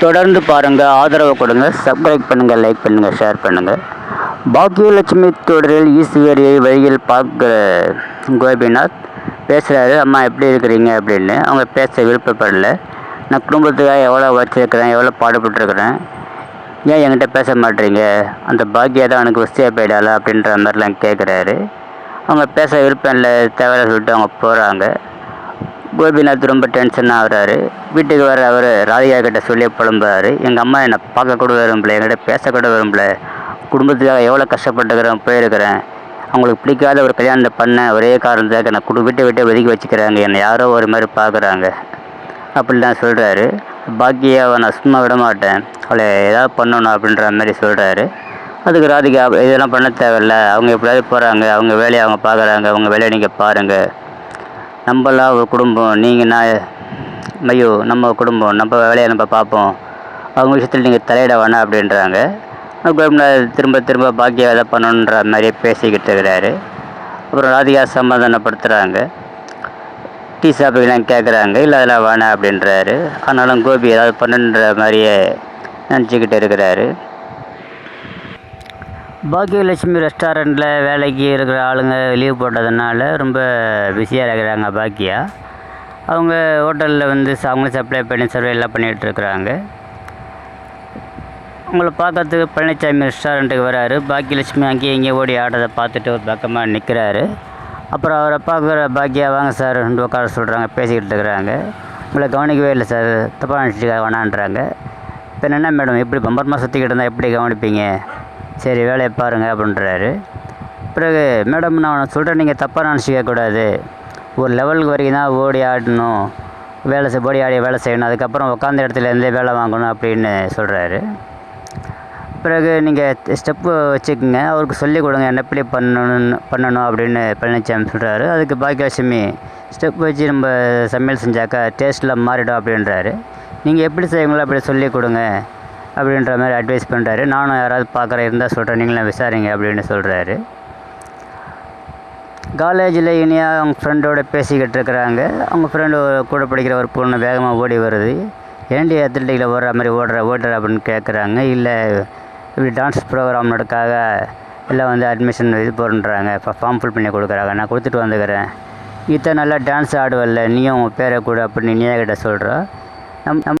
தொடர்ந்து பாருங்கள், ஆதரவு கொடுங்க, சப்ஸ்கிரைப் பண்ணுங்கள், லைக் பண்ணுங்கள், ஷேர் பண்ணுங்கள். பாக்கியலட்சுமி தொடரில் ஈஸ்வரியை வழியில் பார்க்குற கோபிநாத் பேசுகிறாரு. அம்மா எப்படி இருக்கிறீங்க அப்படின்னு. அவங்க பேச விருப்பப்படலை. நான் குடும்பத்துக்காக எவ்வளோ உழைச்சிருக்கிறேன், எவ்வளோ பாடுபட்டுருக்குறேன், ஏன் என்கிட்ட பேச மாட்டேறீங்க, அந்த பாக்கியா தான் எனக்கு வசதியாக போயிடாளா அப்படின்ற மாதிரிலாம் கேட்குறாரு. அவங்க பேச விருப்பம் இல்லை, தேவையில்ல சொல்லிட்டு அவங்க போகிறாங்க. கோபிநாத் ரொம்ப டென்ஷனாக ஆகுறாரு. வீட்டுக்கு வர அவர் ராதிகா கிட்ட சொல்லி புலம்புறாரு. எங்கள் அம்மா என்னை பார்க்கக்கூட விரும்பல, என்கிட்ட பேசக்கூட விரும்பல, குடும்பத்துக்காக எவ்வளோ கஷ்டப்பட்டுக்கிறேன், போயிருக்கிறேன், அவங்களுக்கு பிடிக்காத ஒரு கல்யாணத்தை பண்ண ஒரே காரணத்துக்காக என்னை விட்டு ஒதுக்கி வச்சுக்கிறாங்க, என்னை யாரோ ஒரு மாதிரி பார்க்குறாங்க அப்படிலாம் சொல்கிறாரு. பாக்கியாவை நான் சும்மா விட மாட்டேன், அவளை ஏதாவது பண்ணணும் அப்படின்ற மாதிரி சொல்கிறாரு. அதுக்கு ராதிகா இதெல்லாம் பண்ண தேவையில்ல, அவங்க எப்படியாவது போகிறாங்க, அவங்க வேலையை அவங்க பார்க்குறாங்க, அவங்க வேலையை நீங்கள் பாருங்கள், நம்மளாம் ஒரு குடும்பம், நீங்கள் நான் மையோ நம்ம குடும்பம், நம்ம வேலையை நம்ம பார்ப்போம், அவங்க விஷயத்தில் நீங்கள் தலையிட வேணாம் அப்படின்றாங்க. கோபிநாத் திரும்ப பாக்கியா எதை பண்ணணுன்ற மாதிரியே பேசிக்கிட்டு இருக்கிறாரு. அப்புறம் ராதிகா சமாதானப்படுத்துகிறாங்க. டீ சாப்பிடலாம் கேட்குறாங்க. இல்லை அதெல்லாம் வேணாம் அப்படின்றாரு. ஆனாலும் கோபி ஏதாவது பண்ணுன்ற மாதிரியே நினச்சிக்கிட்டு இருக்கிறாரு. பாக்கியலட்சுமி ரெஸ்டாரண்ட்டில் வேலைக்கு இருக்கிற ஆளுங்க லீவ் போட்டதுனால ரொம்ப பிஸியாக இருக்கிறாங்க பாக்கியா. அவங்க ஹோட்டலில் வந்து அவங்களும் சப்ளை பண்ணி சர்வே எல்லாம் பண்ணிகிட்ருக்குறாங்க. அவங்கள பார்க்கறதுக்கு பழனிசாமி ரெஸ்டாரண்ட்டுக்கு வராரு. பாக்கியலட்சுமி அங்கேயும் இங்கேயும் ஓடி ஆடுறதை பார்த்துட்டு ஒரு பக்கமாக நிற்கிறாரு. அப்புறம் அவரை பார்க்குற பாக்கியா, வாங்க சார் ரெண்டு உட்கார சொல்கிறாங்க, பேசிக்கிட்டு இருக்கிறாங்க. உங்களை கவனிக்கவே இல்லை சார், தப்பாக நினச்சிக்க வேணான்றாங்க. இப்போ என்ன மேடம் இப்படி பம்பரமாக சுற்றிக்கிட்டு இருந்தால் எப்படி கவனிப்பீங்க, சரி வேலையை பாருங்கள் அப்படின்றாரு. பிறகு மேடம் நான் சொல்கிறேன், நீங்கள் தப்பாக நினச்சிக்கக்கூடாது, ஒரு லெவலுக்கு வரைக்கும் தான் ஓடி ஆடணும், ஓடி ஆடி வேலை செய்யணும், அதுக்கப்புறம் உட்காந்த இடத்துலேருந்தே வேலை வாங்கணும் அப்படின்னு சொல்கிறாரு. பிறகு நீங்கள் ஸ்டெப்பு வச்சுக்கோங்க, அவருக்கு சொல்லிக் கொடுங்க என்ன எப்படி பண்ணணும் அப்படின்னு பழனிசாமி சொல்கிறாரு. அதுக்கு பாக்கியலட்சுமி ஸ்டெப் வச்சு நம்ம சமையல் செஞ்சாக்கா டேஸ்ட்டில் மாறிடும் அப்படின்றாரு. நீங்கள் எப்படி செய்வீங்களோ அப்படி சொல்லிக் கொடுங்க அப்படின்ற மாதிரி அட்வைஸ் பண்ணுறாரு. நானும் யாராவது பார்க்குற இருந்தால் சொல்கிறேன், நீங்களும் விசாரிங்க அப்படின்னு சொல்கிறாரு. காலேஜில் இனியாக அவங்க ஃப்ரெண்டோடு பேசிக்கிட்டு இருக்கிறாங்க. அவங்க ஃப்ரெண்டு கூட படிக்கிற ஒரு பொண்ணு வேகமாக ஓடி வருது. ஏன்டி அத்லட்டிக்கில் ஓடுற அப்படின்னு கேட்குறாங்க. இல்லை இப்படி டான்ஸ் ப்ரோக்ராம் நடக்காக எல்லாம் வந்து அட்மிஷன் இது போடுறாங்க, ஃபார்ம் ஃபில் பண்ணி கொடுக்குறாங்க, நான் கொடுத்துட்டு வந்துக்கிறேன், இத்தனை நல்லா டான்ஸ் ஆடுவல்ல, நீயும் உன் பேரை கூட அப்படின்னு நீ கிட்ட சொல்கிறா.